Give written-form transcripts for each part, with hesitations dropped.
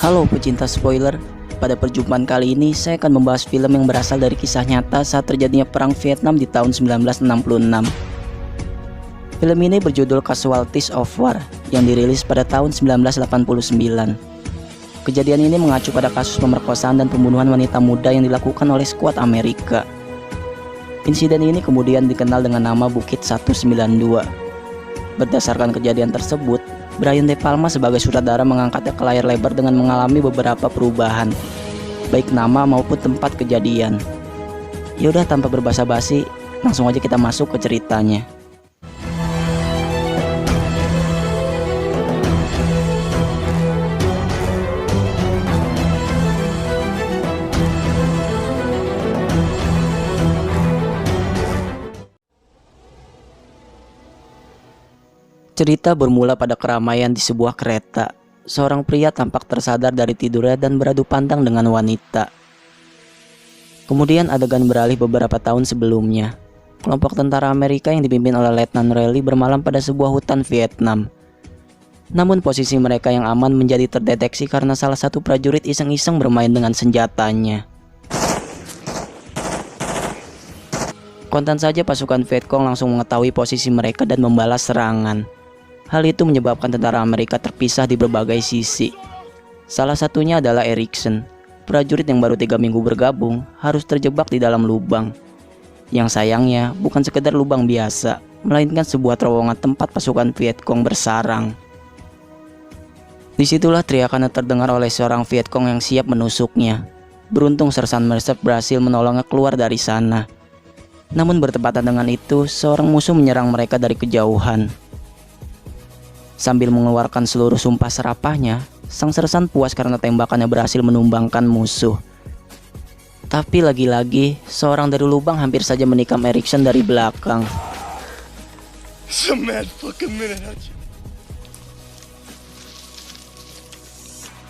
Halo pecinta spoiler, pada perjumpaan kali ini saya akan membahas film yang berasal dari kisah nyata saat terjadinya Perang Vietnam di tahun 1966. Film ini berjudul Casualties of War yang dirilis pada tahun 1989. Kejadian ini mengacu pada kasus pemerkosaan dan pembunuhan wanita muda yang dilakukan oleh skuad Amerika. Insiden ini kemudian dikenal dengan nama Bukit 192. Berdasarkan kejadian tersebut, Brian De Palma sebagai sutradara mengangkatnya ke layar lebar dengan mengalami beberapa perubahan, baik nama maupun tempat kejadian. Yaudah, tanpa berbasa-basi, langsung aja kita masuk ke ceritanya. Cerita bermula pada keramaian di sebuah kereta. Seorang pria tampak tersadar dari tidurnya dan beradu pandang dengan wanita. Kemudian adegan beralih beberapa tahun sebelumnya. Kelompok tentara Amerika yang dipimpin oleh Letnan Reilly bermalam pada sebuah hutan Vietnam. Namun posisi mereka yang aman menjadi terdeteksi karena salah satu prajurit iseng-iseng bermain dengan senjatanya. Kontan saja pasukan Vietcong langsung mengetahui posisi mereka dan membalas serangan. Hal itu menyebabkan tentara Amerika terpisah di berbagai sisi. Salah satunya adalah Erickson, prajurit yang baru 3 minggu bergabung, harus terjebak di dalam lubang. Yang sayangnya bukan sekedar lubang biasa, melainkan sebuah terowongan tempat pasukan Vietcong bersarang. Disitulah teriakan yang terdengar oleh seorang Vietcong yang siap menusuknya. Beruntung Sersan Mercer berhasil menolongnya keluar dari sana. Namun bertepatan dengan itu, seorang musuh menyerang mereka dari kejauhan. Sambil mengeluarkan seluruh sumpah serapahnya, sang sersan puas karena tembakannya berhasil menumbangkan musuh. Tapi lagi-lagi, seorang dari lubang hampir saja menikam Erickson dari belakang.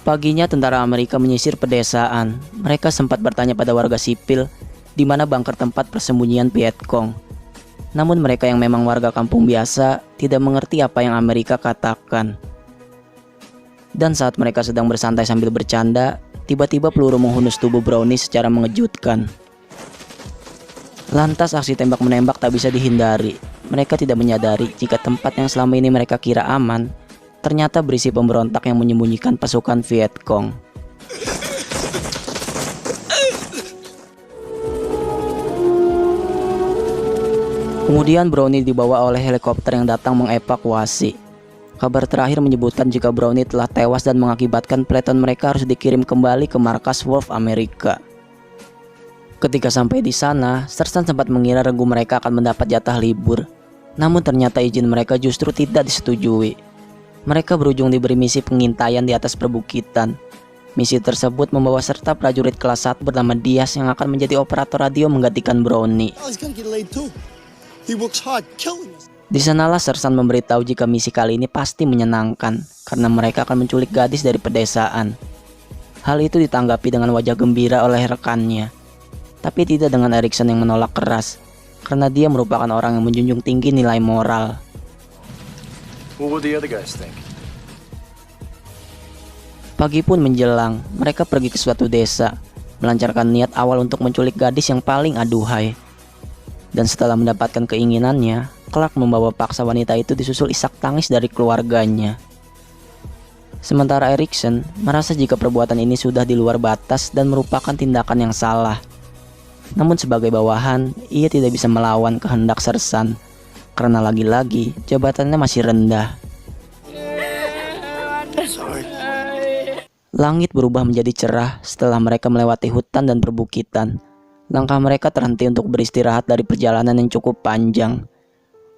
Paginya tentara Amerika menyisir pedesaan. Mereka sempat bertanya pada warga sipil di mana bunker tempat persembunyian Vietcong. Namun mereka yang memang warga kampung biasa tidak mengerti apa yang Amerika katakan. Dan saat mereka sedang bersantai sambil bercanda, tiba-tiba peluru menghunus tubuh Brownie secara mengejutkan. Lantas aksi tembak-menembak tak bisa dihindari. Mereka tidak menyadari jika tempat yang selama ini mereka kira aman ternyata berisi pemberontak yang menyembunyikan pasukan Vietcong. Kemudian Brownie dibawa oleh helikopter yang datang mengevakuasi. Kabar terakhir menyebutkan jika Brownie telah tewas dan mengakibatkan peleton mereka harus dikirim kembali ke markas Wolf Amerika. Ketika sampai di sana, Sersan sempat mengira regu mereka akan mendapat jatah libur. Namun ternyata izin mereka justru tidak disetujui. Mereka berujung diberi misi pengintaian di atas perbukitan. Misi tersebut membawa serta prajurit kelas 1 bernama Diaz yang akan menjadi operator radio menggantikan Brownie. Di sanalah Sersan memberitahu jika misi kali ini pasti menyenangkan karena mereka akan menculik gadis dari pedesaan. Hal itu ditanggapi dengan wajah gembira oleh rekannya, tapi tidak dengan Erickson yang menolak keras karena dia merupakan orang yang menjunjung tinggi nilai moral. Pagi pun menjelang, mereka pergi ke suatu desa, melancarkan niat awal untuk menculik gadis yang paling aduhai. Dan setelah mendapatkan keinginannya, kelak membawa paksa wanita itu disusul isak tangis dari keluarganya. Sementara Erickson merasa jika perbuatan ini sudah di luar batas dan merupakan tindakan yang salah. Namun sebagai bawahan, ia tidak bisa melawan kehendak Sersan, karena lagi-lagi jabatannya masih rendah. Langit berubah menjadi cerah setelah mereka melewati hutan dan perbukitan. Langkah mereka terhenti untuk beristirahat dari perjalanan yang cukup panjang.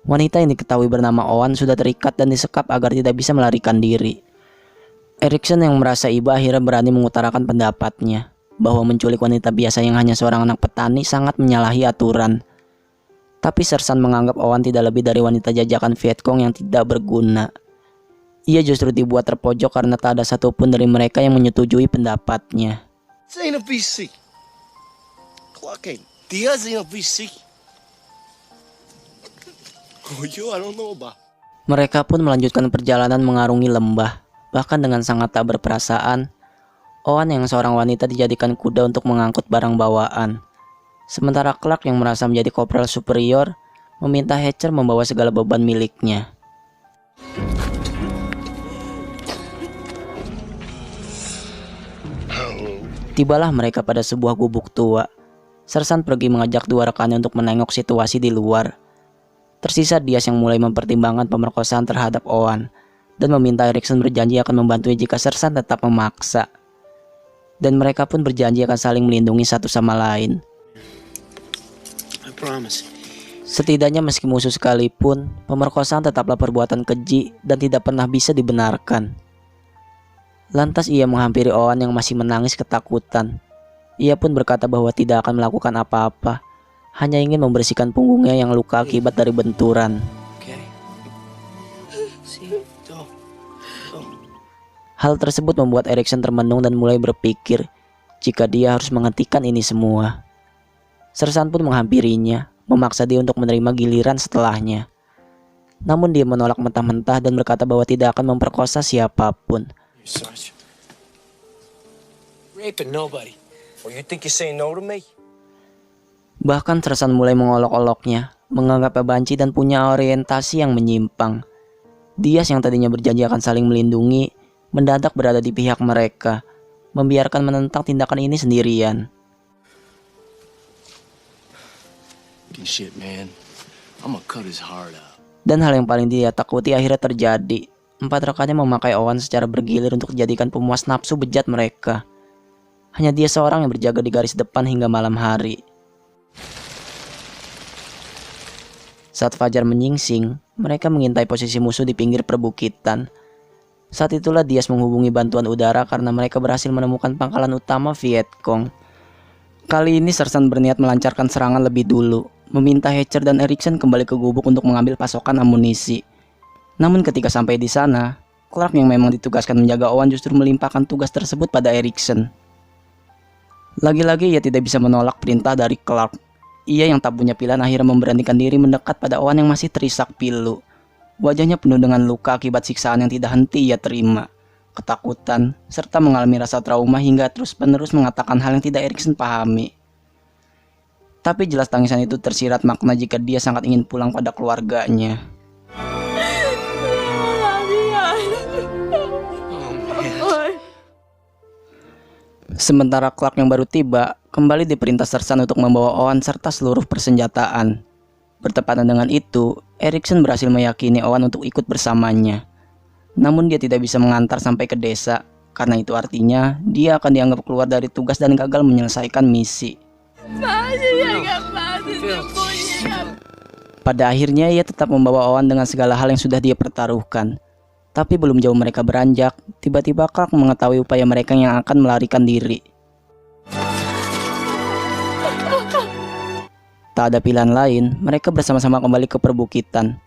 Wanita yang diketahui bernama Owen sudah terikat dan disekap agar tidak bisa melarikan diri. Erickson yang merasa iba akhirnya berani mengutarakan pendapatnya, bahwa menculik wanita biasa yang hanya seorang anak petani sangat menyalahi aturan. Tapi Sersan menganggap Owen tidak lebih dari wanita jajakan Vietcong yang tidak berguna. Ia justru dibuat terpojok karena tak ada satupun dari mereka yang menyetujui pendapatnya. Mereka pun melanjutkan perjalanan mengarungi lembah. Bahkan dengan sangat tak berperasaan, Owen yang seorang wanita dijadikan kuda untuk mengangkut barang bawaan. Sementara Clark yang merasa menjadi kopral superior meminta Hatcher membawa segala beban miliknya. Tibalah mereka pada sebuah gubuk tua. Sersan pergi mengajak dua rekannya untuk menengok situasi di luar. Tersisa Diaz yang mulai mempertimbangkan pemerkosaan terhadap Owen dan meminta Erikson berjanji akan membantunya jika Sersan tetap memaksa. Dan mereka pun berjanji akan saling melindungi satu sama lain. Setidaknya meski musuh sekalipun, pemerkosaan tetaplah perbuatan keji dan tidak pernah bisa dibenarkan. Lantas ia menghampiri Owen yang masih menangis ketakutan. Ia pun berkata bahwa tidak akan melakukan apa-apa, hanya ingin membersihkan punggungnya yang luka akibat dari benturan. Hal tersebut membuat Erikson termenung dan mulai berpikir jika dia harus menghentikan ini semua. Sersan pun menghampirinya, memaksa dia untuk menerima giliran setelahnya. Namun dia menolak mentah-mentah dan berkata bahwa tidak akan memperkosa siapapun. Bahkan Sersan mulai mengolok-oloknya, menganggapnya banci dan punya orientasi yang menyimpang. Diaz yang tadinya berjanji akan saling melindungi, mendadak berada di pihak mereka, membiarkan menentang tindakan ini sendirian. Dan hal yang paling dia takuti akhirnya terjadi. 4 rekannya memakai Owen secara bergilir untuk dijadikan pemuas nafsu bejat mereka. Hanya dia seorang yang berjaga di garis depan hingga malam hari. Saat fajar menyingsing, mereka mengintai posisi musuh di pinggir perbukitan. Saat itulah Diaz menghubungi bantuan udara karena mereka berhasil menemukan pangkalan utama Vietcong. Kali ini Sersan berniat melancarkan serangan lebih dulu, meminta Hatcher dan Erikson kembali ke gubuk untuk mengambil pasokan amunisi. Namun ketika sampai di sana, Clark yang memang ditugaskan menjaga Owen justru melimpahkan tugas tersebut pada Erikson. Lagi-lagi ia tidak bisa menolak perintah dari Clark. Ia yang tak punya pilihan akhirnya memberanikan diri mendekat pada Owen yang masih terisak pilu. Wajahnya penuh dengan luka akibat siksaan yang tidak henti ia terima, ketakutan, serta mengalami rasa trauma hingga terus-menerus mengatakan hal yang tidak Erikson pahami. Tapi jelas tangisan itu tersirat makna jika dia sangat ingin pulang pada keluarganya. Sementara Clark yang baru tiba, kembali diperintah Sersan untuk membawa Owen serta seluruh persenjataan. Bertepatan dengan itu, Erikson berhasil meyakini Owen untuk ikut bersamanya. Namun dia tidak bisa mengantar sampai ke desa, karena itu artinya dia akan dianggap keluar dari tugas dan gagal menyelesaikan misi. Pada akhirnya ia tetap membawa Owen dengan segala hal yang sudah dia pertaruhkan. Tapi belum jauh mereka beranjak, tiba-tiba Clark mengetahui upaya mereka yang akan melarikan diri. Tak ada pilihan lain, mereka bersama-sama kembali ke perbukitan.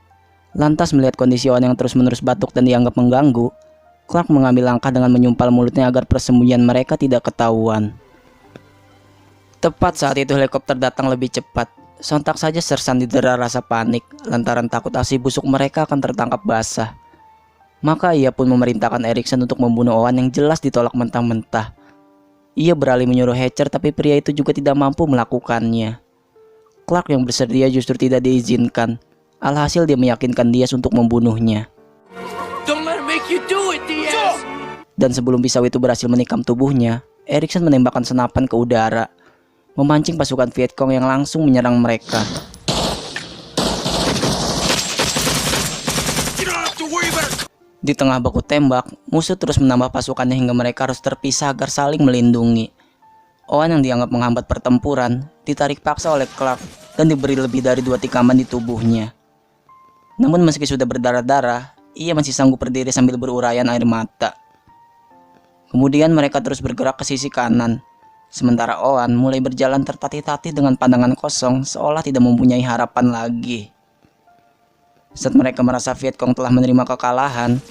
Lantas melihat kondisi Owen yang terus-menerus batuk dan dianggap mengganggu, Clark mengambil langkah dengan menyumpal mulutnya agar persembunyian mereka tidak ketahuan. Tepat saat itu helikopter datang lebih cepat. Sontak saja Sersan didera rasa panik lantaran takut ASI busuk mereka akan tertangkap basah. Maka ia pun memerintahkan Erikson untuk membunuh Owen yang jelas ditolak mentah-mentah. Ia beralih menyuruh Hatcher tapi pria itu juga tidak mampu melakukannya. Clark yang bersedia justru tidak diizinkan. Alhasil dia meyakinkan Diaz untuk membunuhnya. Dan sebelum pisau itu berhasil menikam tubuhnya, Erikson menembakkan senapan ke udara, memancing pasukan Vietcong yang langsung menyerang mereka. Di tengah baku tembak, musuh terus menambah pasukannya hingga mereka harus terpisah agar saling melindungi. Owen yang dianggap menghambat pertempuran ditarik paksa oleh Clark dan diberi lebih dari 2 tikaman di tubuhnya. Namun meski sudah berdarah-darah, ia masih sanggup berdiri sambil berurayan air mata. Kemudian mereka terus bergerak ke sisi kanan, sementara Owen mulai berjalan tertatih-tatih dengan pandangan kosong seolah tidak mempunyai harapan lagi. Saat mereka merasa Vietcong telah menerima kekalahan,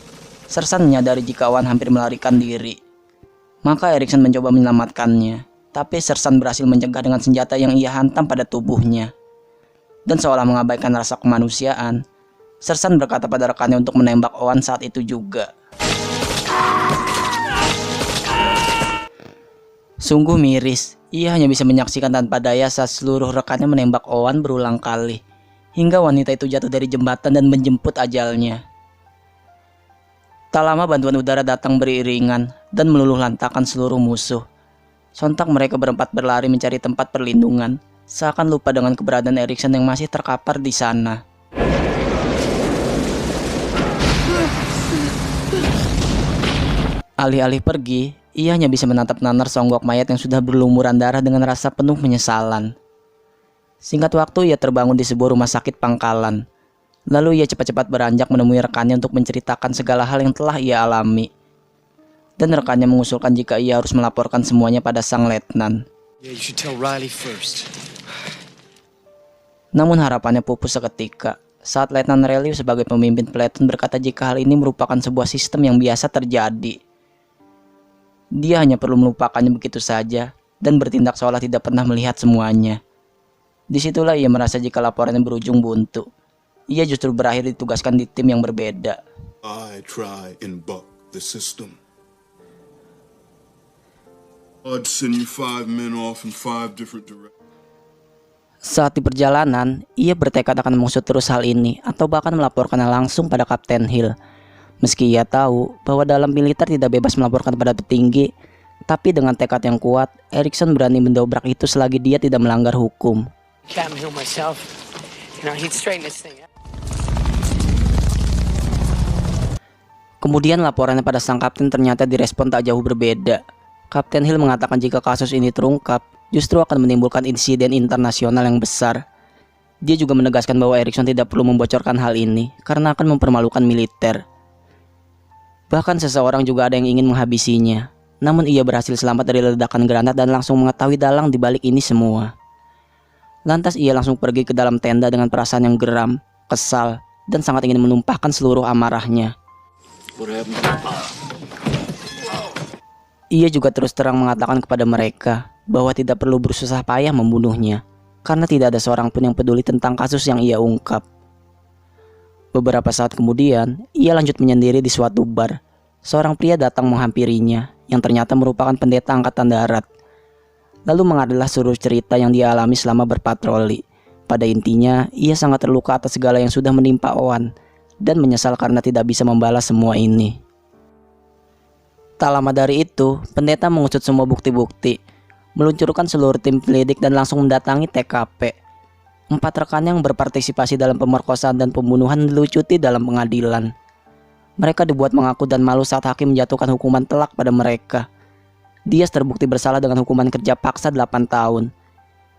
Sersan menyadari jika Owen hampir melarikan diri. Maka Erikson mencoba menyelamatkannya, tapi Sersan berhasil mencegah dengan senjata yang ia hantam pada tubuhnya. Dan seolah mengabaikan rasa kemanusiaan, Sersan berkata pada rekannya untuk menembak Owen saat itu juga. Sungguh miris, ia hanya bisa menyaksikan tanpa daya saat seluruh rekannya menembak Oan berulang kali, hingga wanita itu jatuh dari jembatan dan menjemput ajalnya. Tak lama bantuan udara datang beriringan dan meluluh lantakan seluruh musuh. Sontak mereka berempat berlari mencari tempat perlindungan, seakan lupa dengan keberadaan Erikson yang masih terkapar di sana. Alih-alih pergi, ia hanya bisa menatap nanar seonggok mayat yang sudah berlumuran darah dengan rasa penuh penyesalan. Singkat waktu ia terbangun di sebuah rumah sakit pangkalan. Lalu ia cepat-cepat beranjak menemui rekannya untuk menceritakan segala hal yang telah ia alami. Dan rekannya mengusulkan jika ia harus melaporkan semuanya pada sang letnan. Namun harapannya pupus seketika saat Letnan Relio sebagai pemimpin platoon berkata jika hal ini merupakan sebuah sistem yang biasa terjadi. Dia hanya perlu melupakannya begitu saja dan bertindak seolah tidak pernah melihat semuanya. Disitulah ia merasa jika laporannya berujung buntu. Ia justru berakhir ditugaskan di tim yang berbeda. I try and buck the system. I'd send you 5 men off in 5 different directions. Saat di perjalanan, ia bertekad akan mengusut terus hal ini atau bahkan melaporkannya langsung pada Kapten Hill. Meski ia tahu bahwa dalam militer tidak bebas melaporkan pada petinggi, tapi dengan tekad yang kuat, Erikson berani mendobrak itu selagi dia tidak melanggar hukum. Kemudian laporannya pada sang kapten ternyata direspon tak jauh berbeda. Kapten Hill mengatakan jika kasus ini terungkap, justru akan menimbulkan insiden internasional yang besar. Dia juga menegaskan bahwa Erikson tidak perlu membocorkan hal ini karena akan mempermalukan militer. Bahkan seseorang juga ada yang ingin menghabisinya. Namun ia berhasil selamat dari ledakan granat dan langsung mengetahui dalang di balik ini semua. Lantas ia langsung pergi ke dalam tenda dengan perasaan yang geram, kesal, dan sangat ingin menumpahkan seluruh amarahnya. Ia juga terus terang mengatakan kepada mereka bahwa tidak perlu bersusah payah membunuhnya, karena tidak ada seorang pun yang peduli tentang kasus yang ia ungkap. Beberapa saat kemudian, ia lanjut menyendiri di suatu bar. Seorang pria datang menghampirinya, yang ternyata merupakan pendeta angkatan darat. Lalu mengadillah seluruh cerita yang dia alami selama berpatroli. Pada intinya, ia sangat terluka atas segala yang sudah menimpa Oan, dan menyesal karena tidak bisa membalas semua ini. Tak lama dari itu, pendeta mengusut semua bukti-bukti, meluncurkan seluruh tim pelidik dan langsung mendatangi TKP. 4 rekan yang berpartisipasi dalam pemerkosaan dan pembunuhan dilucuti dalam pengadilan. Mereka dibuat mengaku dan malu saat hakim menjatuhkan hukuman telak pada mereka. Diaz terbukti bersalah dengan hukuman kerja paksa 8 tahun.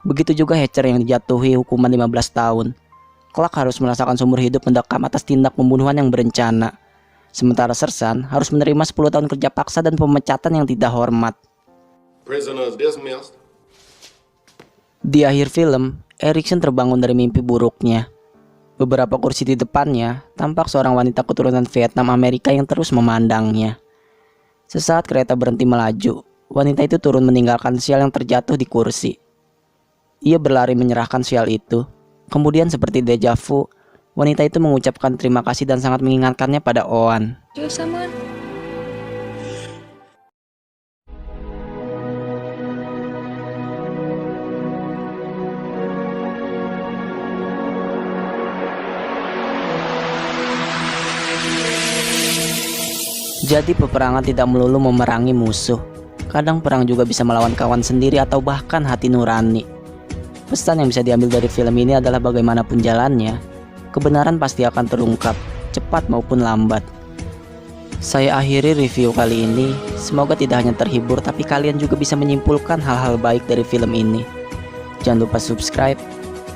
Begitu juga Hatcher yang dijatuhi hukuman 15 tahun. Clark harus merasakan seumur hidup mendekam atas tindak pembunuhan yang berencana. Sementara Sersan harus menerima 10 tahun kerja paksa dan pemecatan yang tidak hormat. Di akhir film, Erikson terbangun dari mimpi buruknya. Beberapa kursi di depannya, tampak seorang wanita keturunan Vietnam Amerika yang terus memandangnya. Sesaat kereta berhenti melaju, wanita itu turun meninggalkan sial yang terjatuh di kursi. Ia berlari menyerahkan sial itu. Kemudian seperti deja vu, wanita itu mengucapkan terima kasih dan sangat mengingatkannya pada Oan. Jadi peperangan tidak melulu memerangi musuh. Kadang perang juga bisa melawan kawan sendiri atau bahkan hati nurani. Pesan yang bisa diambil dari film ini adalah bagaimanapun jalannya, kebenaran pasti akan terungkap, cepat maupun lambat. Saya akhiri review kali ini, semoga tidak hanya terhibur tapi kalian juga bisa menyimpulkan hal-hal baik dari film ini. Jangan lupa subscribe,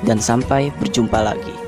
dan sampai berjumpa lagi.